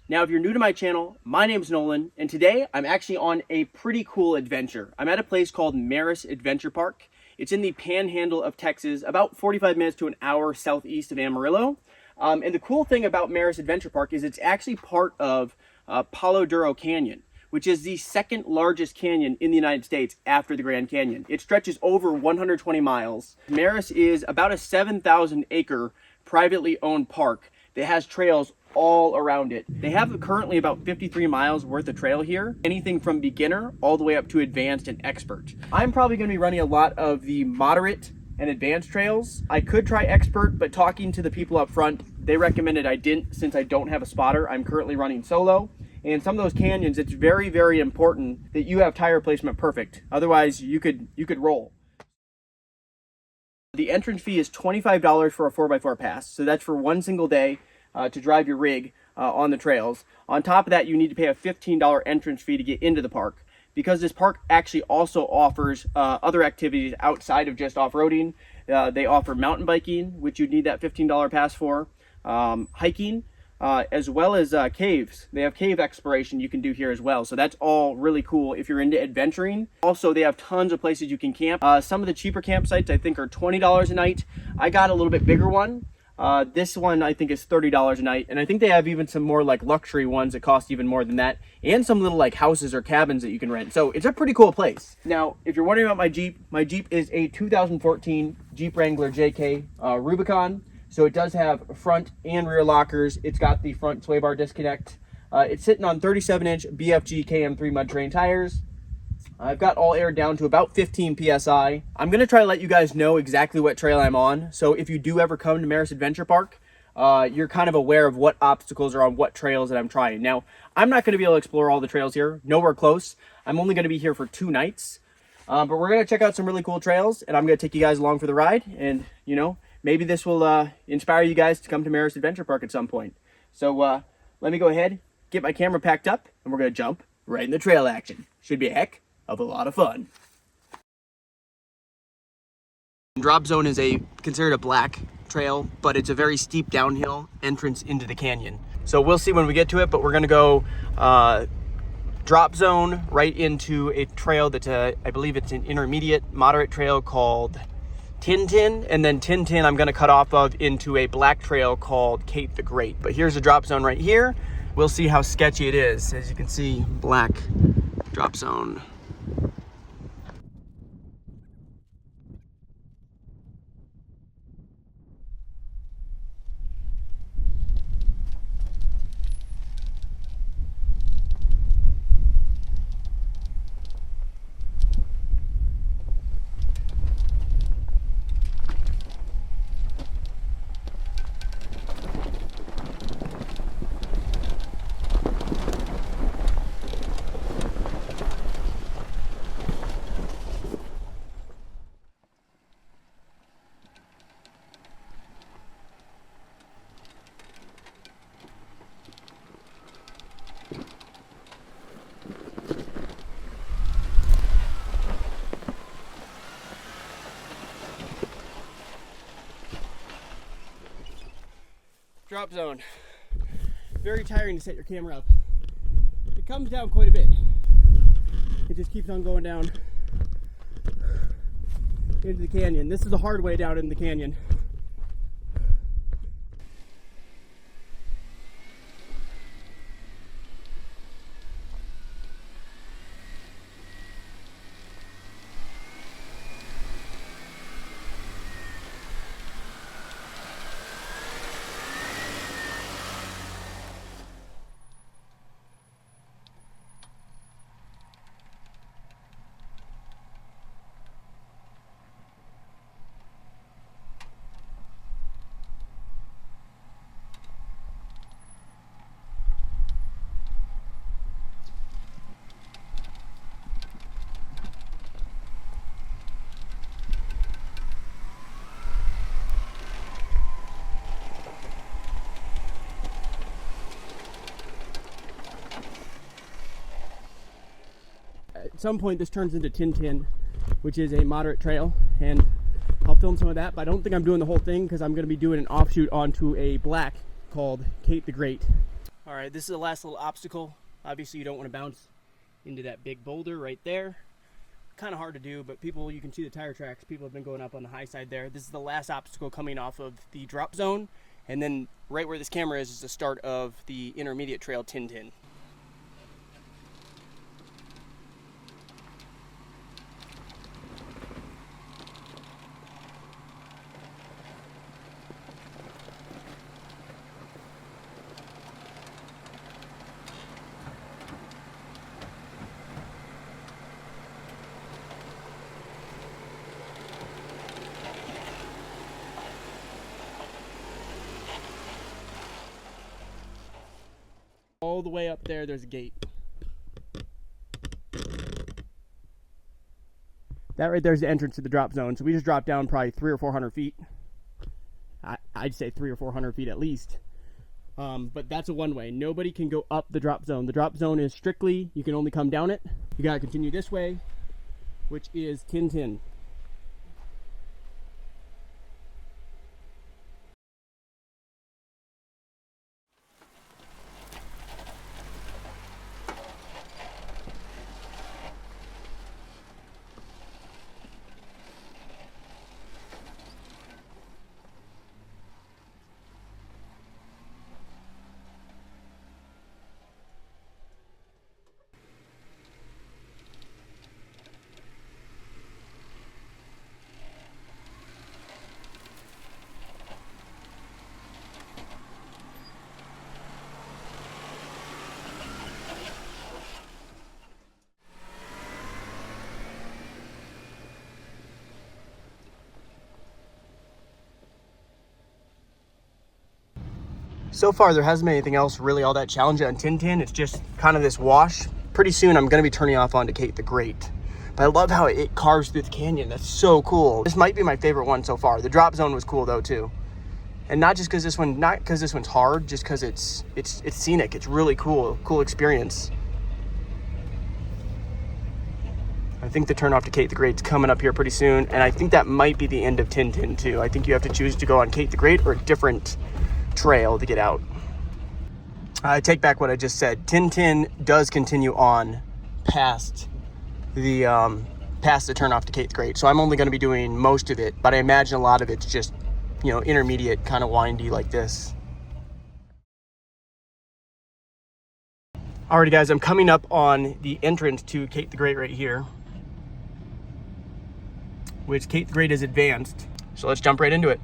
Now, if you're new to my channel, my name's Nolan, and today I'm actually on a pretty cool adventure. I'm at a place called MERUS Adventure Park. It's in the Panhandle of Texas, about 45 minutes to an hour southeast of Amarillo. And the cool thing about MERUS Adventure Park is it's actually part of Palo Duro Canyon, which is the second largest canyon in the United States after the Grand Canyon. It stretches over 120 miles. MERUS is about a 7,000 acre privately owned park that has trails all around it. They have currently about 53 miles worth of trail here, anything from beginner all the way up to advanced and expert. I'm probably going to be running a lot of the moderate and advanced trails. I could try expert, but talking to the people up front, they recommended I didn't since I don't have a spotter. I'm currently running solo. And some of those canyons, it's very, very important that you have tire placement perfect. Otherwise, you could roll. The entrance fee is $25 for a 4x4 pass. So that's for one single day to drive your rig on the trails. On top of that, you need to pay a $15 entrance fee to get into the park. Because this park actually also offers other activities outside of just off-roading. They offer mountain biking, which you'd need that $15 pass for, hiking, as well as caves. They have cave exploration you can do here as well. So that's all really cool if you're into adventuring. Also, they have tons of places you can camp. Some of the cheaper campsites I think are $20 a night. I got a little bit bigger one. This one I think is $30 a night, and I think they have even some more like luxury ones that cost even more than that, and some little like houses or cabins that you can rent. So it's a pretty cool place. Now, if you're wondering about my Jeep is a 2014 Jeep Wrangler JK Rubicon. So it does have front and rear lockers. It's got the front sway bar disconnect. It's sitting on 37-inch BFG KM3 mud terrain tires. I've got all air down to about 15 PSI. I'm gonna try to let you guys know exactly what trail I'm on. So if you do ever come to MERUS Adventure Park, you're kind of aware of what obstacles are on what trails that I'm trying. Now, I'm not gonna be able to explore all the trails here, nowhere close. I'm only gonna be here for 2 nights, but we're gonna check out some really cool trails, and I'm gonna take you guys along for the ride, and you know, maybe this will inspire you guys to come to MERUS Adventure Park at some point. So let me go ahead, get my camera packed up, and we're gonna jump right in the trail action. Should be a heck of a lot of fun. Drop zone is considered a black trail, but it's a very steep downhill entrance into the canyon. So we'll see when we get to it, but we're gonna go drop zone right into a trail that's I believe it's an intermediate moderate trail called Tintin, and then Tintin I'm gonna cut off of into a black trail called Kate the Great. But here's a drop zone right here. We'll see how sketchy it is. As you can see, black drop zone. Drop zone. Very tiring to set your camera up. It comes down quite a bit. It just keeps on going down into the canyon. This is the hard way down in the canyon. At some point this turns into Tintin, which is a moderate trail, and I'll film some of that, but I don't think I'm doing the whole thing because I'm going to be doing an offshoot onto a black called Kate the Great. All right, right, this is the last little obstacle. Obviously you don't want to bounce into that big boulder right there. Kind of hard to do, but people, you can see the tire tracks. People have been going up on the high side there. This is the last obstacle coming off of the drop zone. And then right where this camera is the start of the intermediate trail, Tin Tin. All the way up there, there's a gate. That right there's the entrance to the drop zone. So we just dropped down probably 300 or 400 feet. I'd say 300 or 400 feet at least. But that's a one-way. Nobody can go up the drop zone. The drop zone is strictly, you can only come down it. You gotta continue this way, which is Tin Tin. So far, there hasn't been anything else really all that challenging on Tin Tin. It's just kind of this wash. Pretty soon, I'm going to be turning off onto Kate the Great. But I love how it carves through the canyon. That's so cool. This might be my favorite one so far. The drop zone was cool though too. And not just because this one, not because this one's hard, just because it's scenic. It's really cool experience. I think the turn off to Kate the Great's coming up here pretty soon. And I think that might be the end of Tin Tin too. I think you have to choose to go on Kate the Great or a different trail to get out. I take back what I just said. Tin Tin does continue on past the turn off to Kate the Great. So I'm only going to be doing most of it, but I imagine a lot of it's just, you know, intermediate, kind of windy like this. Alrighty guys, I'm coming up on the entrance to Kate the Great right here, which Kate the Great is advanced. So let's jump right into it.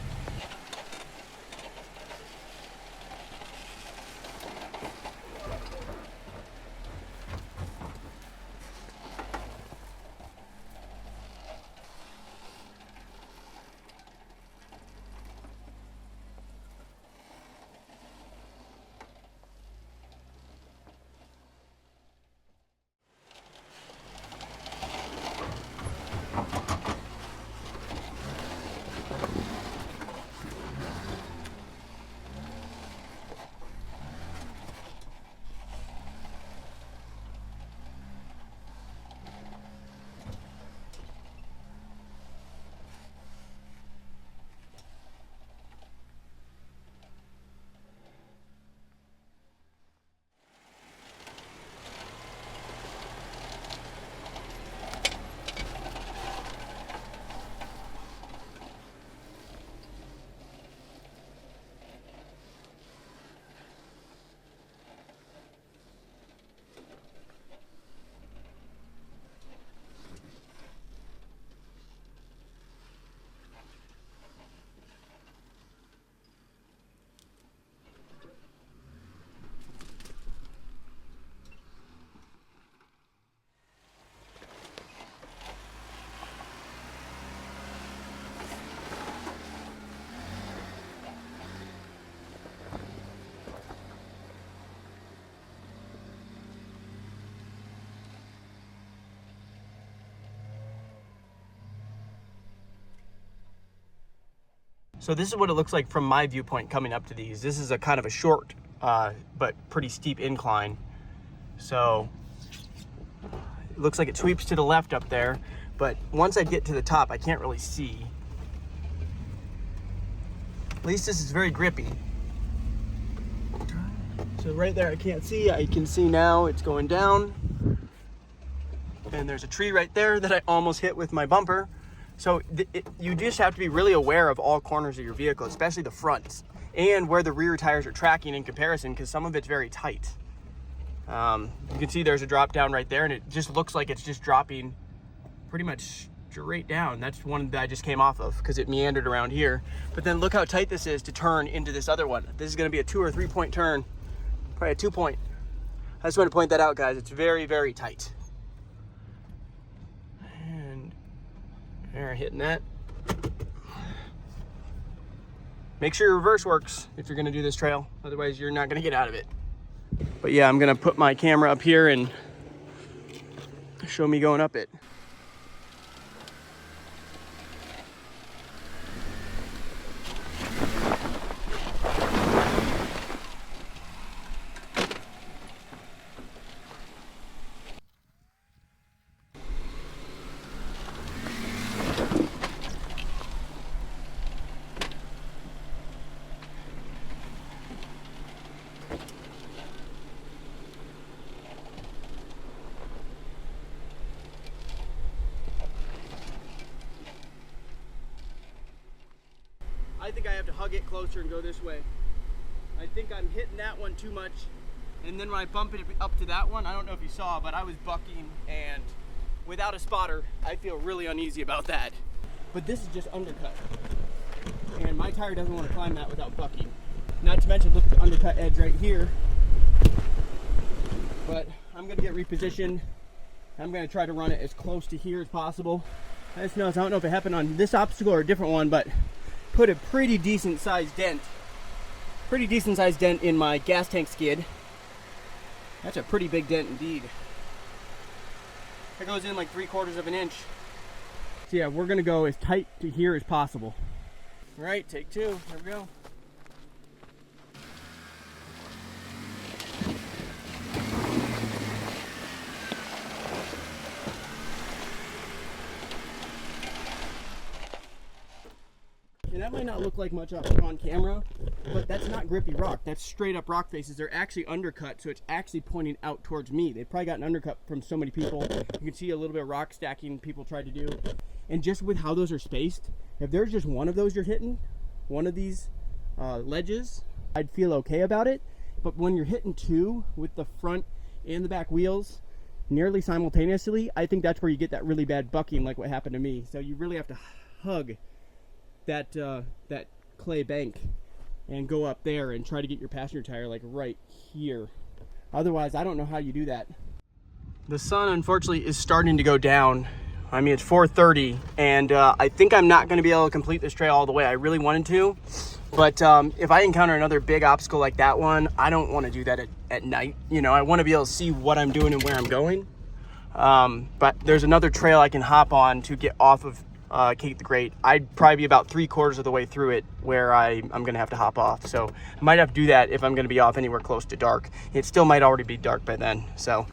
So this is what it looks like from my viewpoint coming up to these. This is a kind of a short, but pretty steep incline. So it looks like it sweeps to the left up there, but once I get to the top, I can't really see. At least this is very grippy. So right there, I can't see. I can see now it's going down. And there's a tree right there that I almost hit with my bumper. So you just have to be really aware of all corners of your vehicle, especially the fronts, and where the rear tires are tracking in comparison, because some of it's very tight. You can see there's a drop down right there, and it just looks like it's just dropping pretty much straight down. That's one that I just came off of because it meandered around here. But then look how tight this is to turn into this other one. This is going to be a 2 or 3 point turn, probably a 2 point. I just want to point that out, guys. It's very, very tight. And there, hitting that. Make sure your reverse works if you're going to do this trail. Otherwise, you're not going to get out of it. But yeah, I'm going to put my camera up here and show me going up it. I think I have to hug it closer and go this way. I think I'm hitting that one too much. And then when I bump it up to that one, I don't know if you saw, but I was bucking, and without a spotter, I feel really uneasy about that. But this is just undercut. And my tire doesn't want to climb that without bucking. Not to mention, look at the undercut edge right here. But I'm gonna get repositioned. I'm gonna try to run it as close to here as possible. I just noticed, I don't know if it happened on this obstacle or a different one, but put a pretty decent sized dent in my gas tank skid. That's a pretty big dent indeed. It goes in like 3/4 of an inch. So yeah, we're gonna go as tight to here as possible. All right, take 2, here we go. And that might not look like much on camera, but that's not grippy rock. That's straight up rock faces. They're actually undercut, so it's actually pointing out towards me. They've probably gotten undercut from so many people. You can see a little bit of rock stacking people tried to do. And just with how those are spaced, if there's just one of those you're hitting, one of these ledges, I'd feel okay about it. But when you're hitting 2 with the front and the back wheels nearly simultaneously, I think that's where you get that really bad bucking like what happened to me. So you really have to hug that clay bank and go up there and try to get your passenger tire like right here. Otherwise, I don't know how you do that. The sun unfortunately is starting to go down. I mean, it's 4:30, and I think I'm not going to be able to complete this trail all the way. I really wanted to, but if I encounter another big obstacle like that one, I don't want to do that at night. You know, I want to be able to see what I'm doing and where I'm going. But there's another trail I can hop on to get off of Kate the Great. I'd probably be about 3/4 of the way through it where I'm going to have to hop off. So I might have to do that if I'm going to be off anywhere close to dark. It still might already be dark by then, so.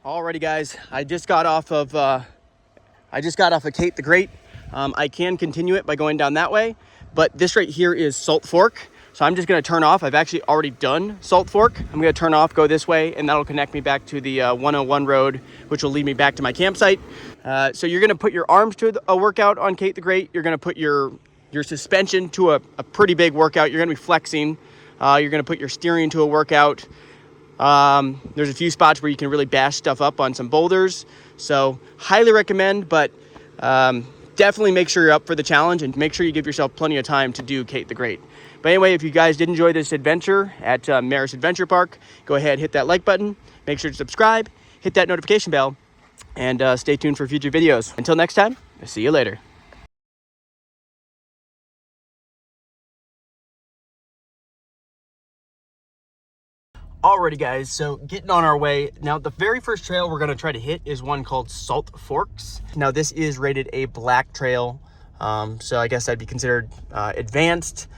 Alrighty guys, I just got off of Kate the Great. I can continue it by going down that way, but this right here is Salt Fork. So I'm just gonna turn off. I've actually already done Salt Fork. I'm gonna turn off, go this way, and that'll connect me back to the 101 road, which will lead me back to my campsite. So you're gonna put your arms to a workout on Kate the Great. You're gonna put your suspension to a pretty big workout. You're gonna be flexing. You're gonna put your steering to a workout. There's a few spots where you can really bash stuff up on some boulders. So highly recommend, but definitely make sure you're up for the challenge and make sure you give yourself plenty of time to do Kate the Great. But anyway, if you guys did enjoy this adventure at MERUS Adventure Park, go ahead, hit that like button, make sure to subscribe, hit that notification bell, and stay tuned for future videos. Until next time, I'll see you later. Alrighty guys, so getting on our way. Now the very first trail we're gonna try to hit is one called Salt Forks. Now this is rated a black trail, so I guess that'd be considered advanced.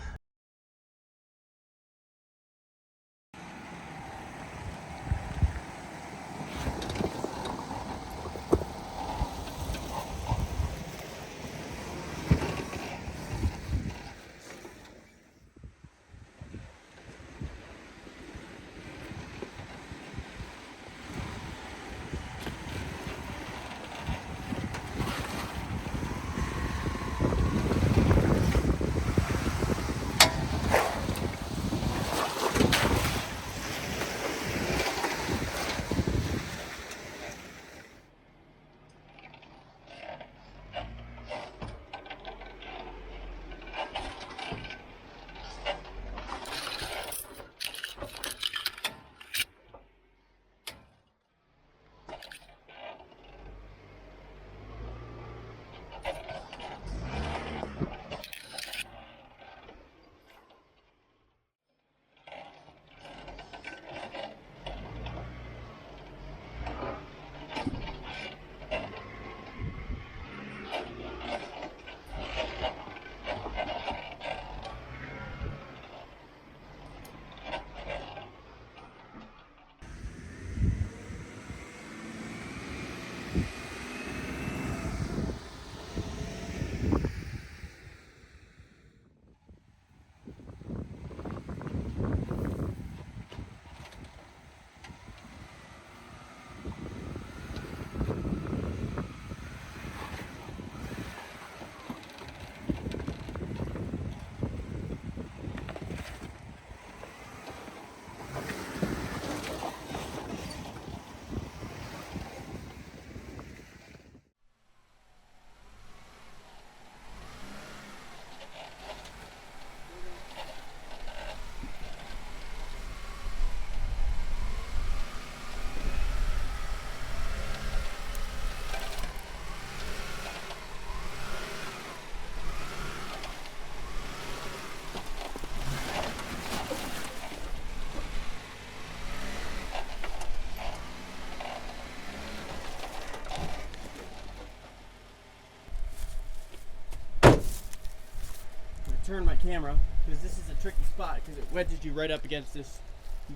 Turn my camera because this is a tricky spot because it wedges you right up against this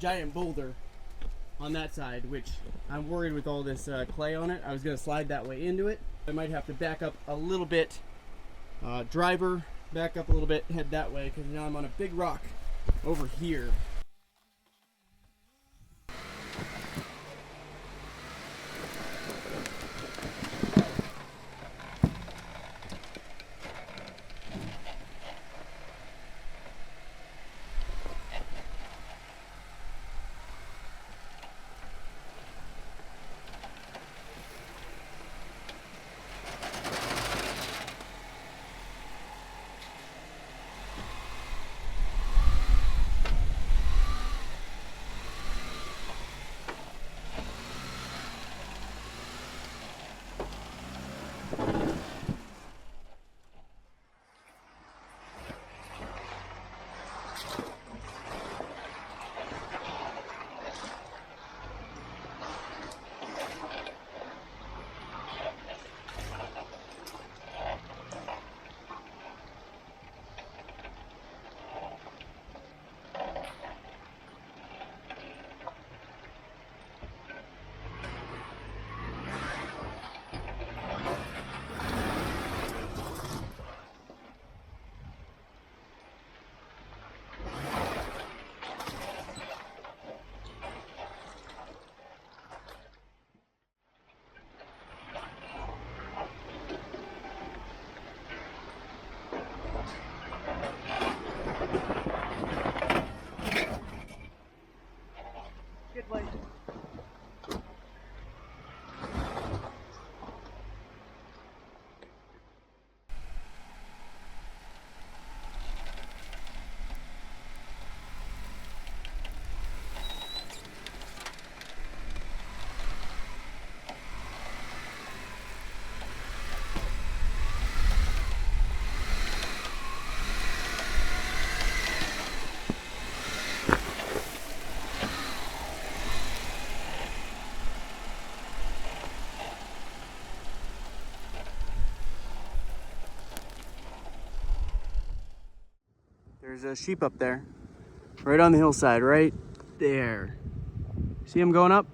giant boulder on that side, which I'm worried with all this clay on it. I was going to slide that way into it. I might have to back up a little bit, driver, back up a little bit, head that way, because now I'm on a big rock over here. There's a sheep up there, right on the hillside, right there. See him going up?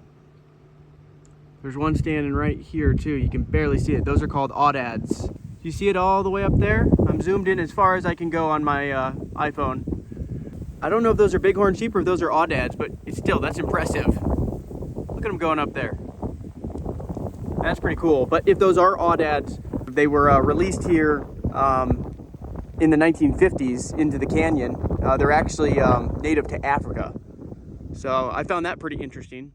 There's one standing right here too. You can barely see it. Those are called audads. Do you see it all the way up there? I'm zoomed in as far as I can go on my iPhone. I don't know if those are bighorn sheep or if those are audads, but it's still, that's impressive. Look at them going up there. That's pretty cool. But if those are audads, they were released here in the 1950s into the canyon. They're actually native to Africa. So I found that pretty interesting.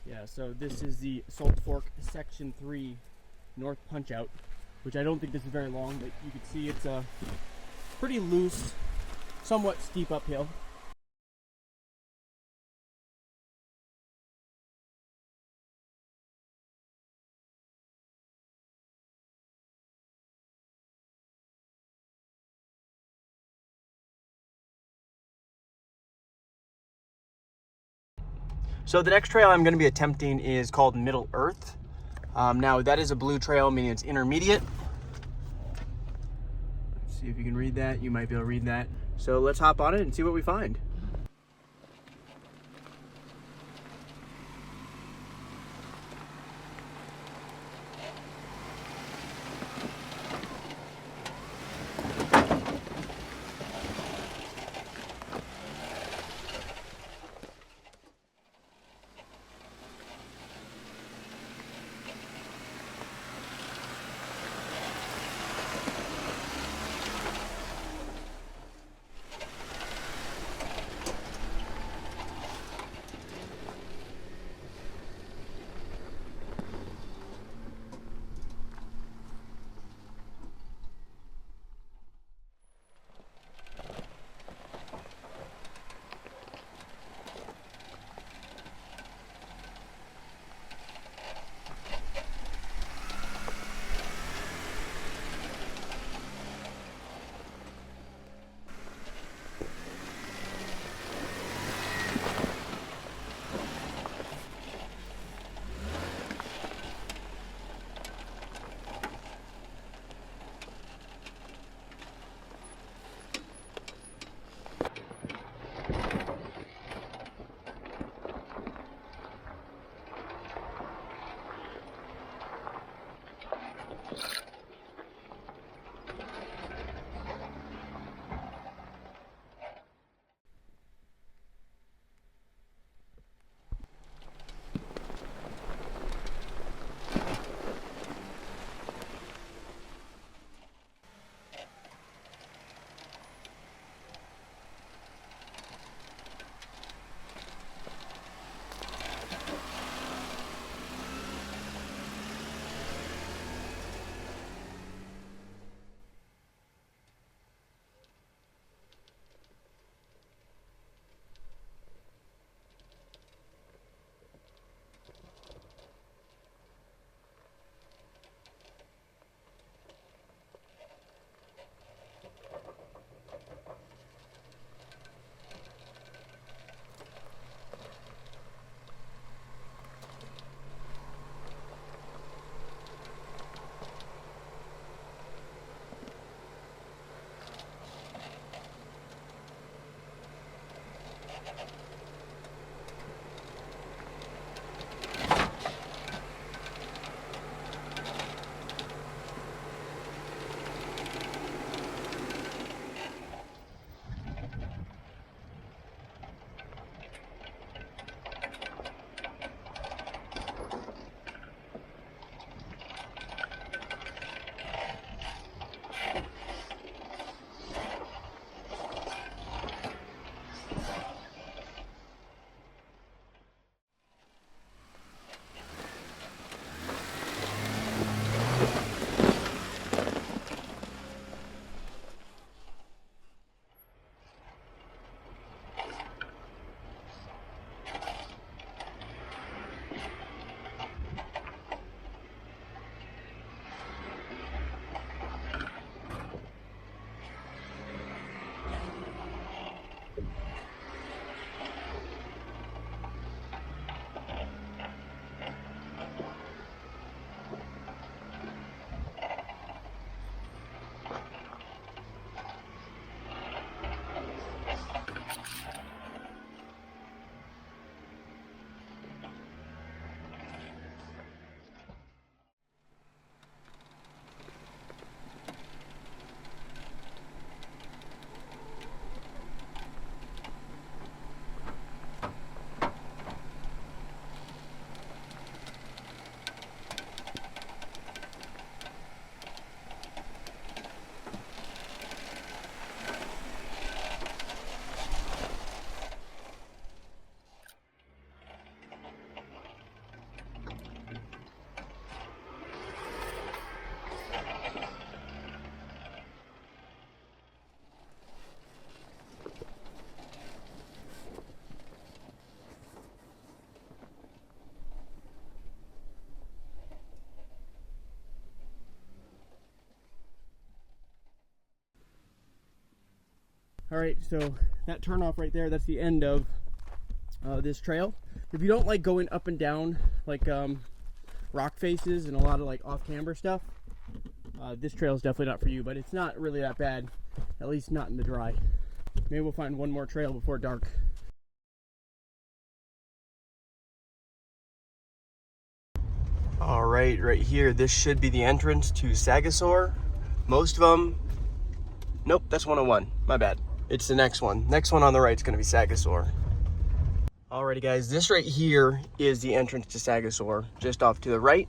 Yeah, so this is the Salt Fork Section 3 North Punch Out, which I don't think this is very long, but you can see it's a pretty loose, somewhat steep uphill. So the next trail I'm going to be attempting is called Middle Earth. Now that is a blue trail, meaning it's intermediate. Let's see if you can read that. You might be able to read that. So let's hop on it and see what we find. All right, so that turnoff right there, that's the end of this trail. If you don't like going up and down like rock faces and a lot of like off-camber stuff, this trail is definitely not for you, but it's not really that bad, at least not in the dry. Maybe we'll find one more trail before dark. All right, right here, this should be the entrance to Sagissor. Most of them, nope, that's 101, my bad. It's the next one. Next one on the right is gonna be Sagissor. Alrighty guys, this right here is the entrance to Sagissor, just off to the right.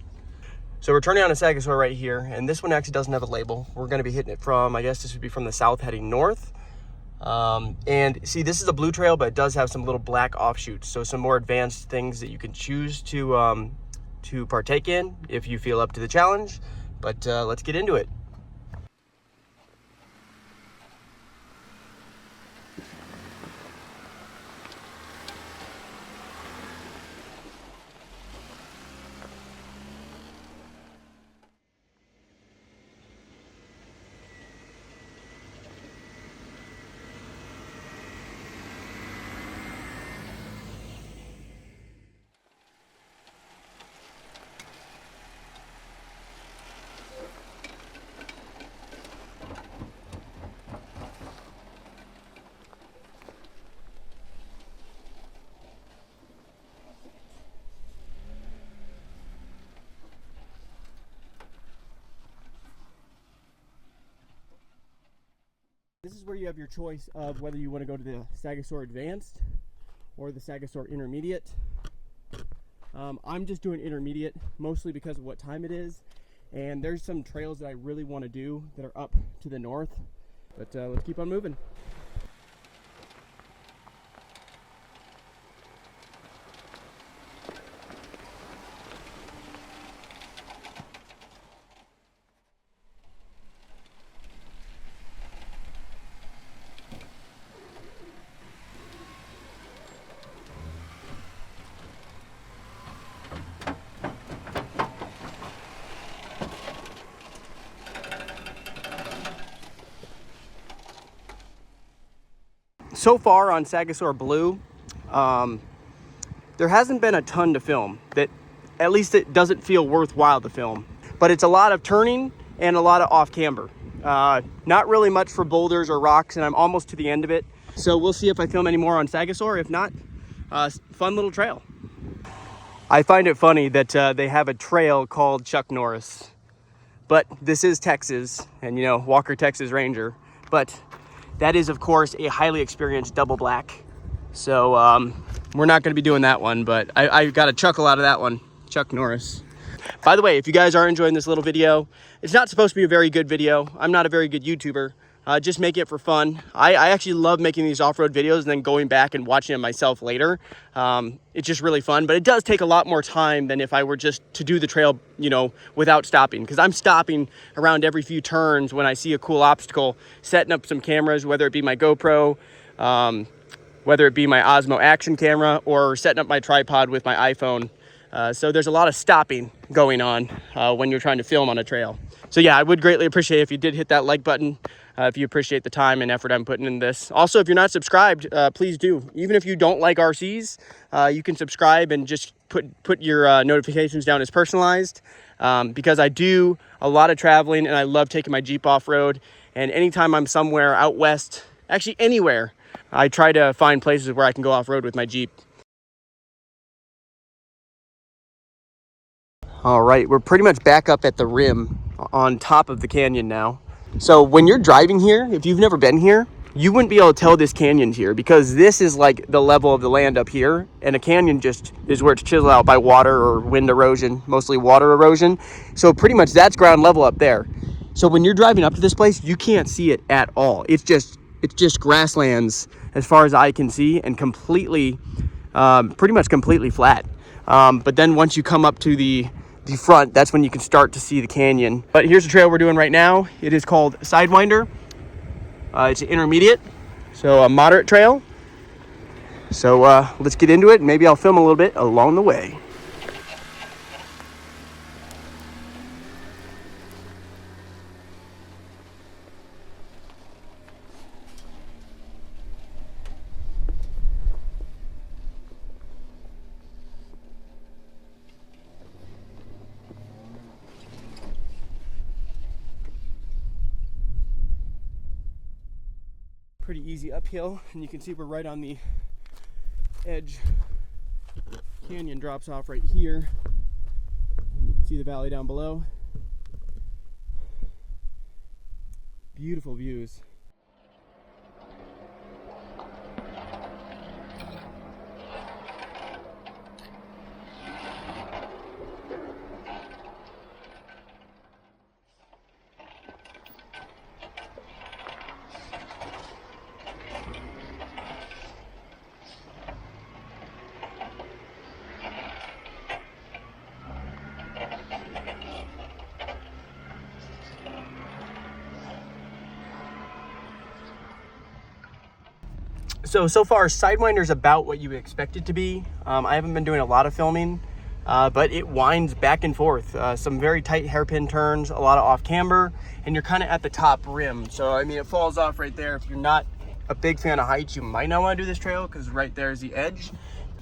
So we're turning on a Sagissor right here, and this one actually doesn't have a label. We're gonna be hitting it from, I guess this would be from the south heading north. And see, this is a blue trail, but it does have some little black offshoots. So some more advanced things that you can choose to partake in if you feel up to the challenge. But let's get into it. This is where you have your choice of whether you want to go to the Sagissor Advanced or the Sagissor Intermediate. I'm just doing Intermediate mostly because of what time it is, and there's some trails that I really want to do that are up to the north, but let's keep on moving. So far on Sagissor Blue, there hasn't been a ton to film. That, at least it doesn't feel worthwhile to film. But it's a lot of turning and a lot of off camber. Not really much for boulders or rocks, and I'm almost to the end of it. So we'll see if I film any more on Sagissor. If not, fun little trail. I find it funny that they have a trail called Chuck Norris. But this is Texas, and you know, Walker Texas Ranger. But that is, of course, a highly experienced double black. So we're not going to be doing that one, but I got a chuckle out of that one, Chuck Norris. By the way, if you guys are enjoying this little video, it's not supposed to be a very good video. I'm not a very good YouTuber. Just make it for fun. I actually love making these off-road videos and then going back and watching them myself later. It's just really fun, but it does take a lot more time than if I were just to do the trail, you know, without stopping. Because I'm stopping around every few turns when I see a cool obstacle, setting up some cameras, whether it be my GoPro, whether it be my Osmo action camera, or setting up my tripod with my iPhone. So there's a lot of stopping going on when you're trying to film on a trail. So yeah, I would greatly appreciate if you did hit that like button, if you appreciate the time and effort I'm putting in this. Also, if you're not subscribed, please do. Even if you don't like RCs, you can subscribe and just put your notifications down as personalized, because I do a lot of traveling and I love taking my Jeep off-road. And anytime I'm somewhere out west, actually anywhere, I try to find places where I can go off-road with my Jeep. All right, we're pretty much back up at the rim on top of the canyon now. So when you're driving here, if you've never been here, you wouldn't be able to tell this canyon's here, because this is like the level of the land up here, and a canyon just is where it's chiseled out by water or wind erosion, mostly water erosion. So pretty much that's ground level up there. So when you're driving up to this place, you can't see it at all. It's just grasslands as far as I can see, and completely, pretty much completely flat. But then once you come up to the front, that's when you can start to see the canyon. But here's the trail we're doing right now. It is called Sidewinder. It's an intermediate, so a moderate trail. So let's get into it, and maybe I'll film a little bit along the way. pretty easy uphill, and you can see we're right on the edge. Canyon drops off right here. You can see the valley down below. Beautiful views. So far, Sidewinder's about what you would expect it to be. I haven't been doing a lot of filming, but it winds back and forth. Some very tight hairpin turns, a lot of off camber, and you're kind of at the top rim. So, I mean, it falls off right there. If you're not a big fan of heights, you might not want to do this trail because right there is the edge.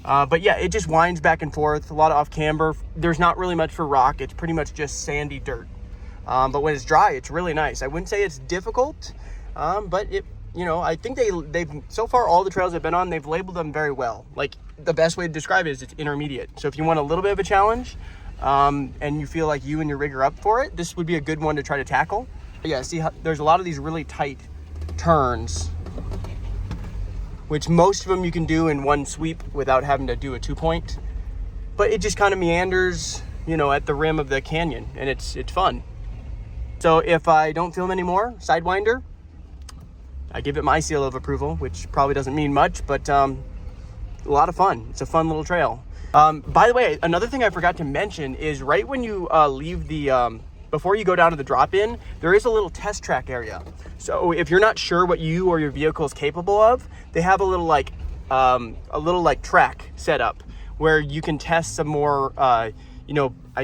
But yeah, it just winds back and forth, a lot of off camber. There's not really much for rock. It's pretty much just sandy dirt. But when it's dry, it's really nice. I wouldn't say it's difficult, but I think they've so far all the trails I've been on, they've labeled them very well. Like, the best way to describe it is it's intermediate. So if you want a little bit of a challenge, and you feel like you and your rig are up for it, this would be a good one to try to tackle. But yeah, see how there's a lot of these really tight turns, which most of them you can do in one sweep without having to do a 2-point. But it just kind of meanders, at the rim of the canyon, and it's fun. So if I don't film anymore, Sidewinder, I give it my seal of approval, which probably doesn't mean much, but a lot of fun. It's a fun little trail. By the way, another thing I forgot to mention is right when you leave the, before you go down to the drop-in, there is a little test track area. So if you're not sure what you or your vehicle is capable of, they have a little track set up where you can test some more, I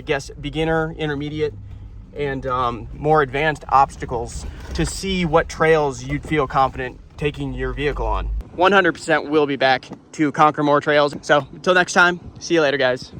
guess, beginner, intermediate, and more advanced obstacles to see what trails you'd feel confident taking your vehicle on. 100% will be back to conquer more trails. So until next time, see you later, guys.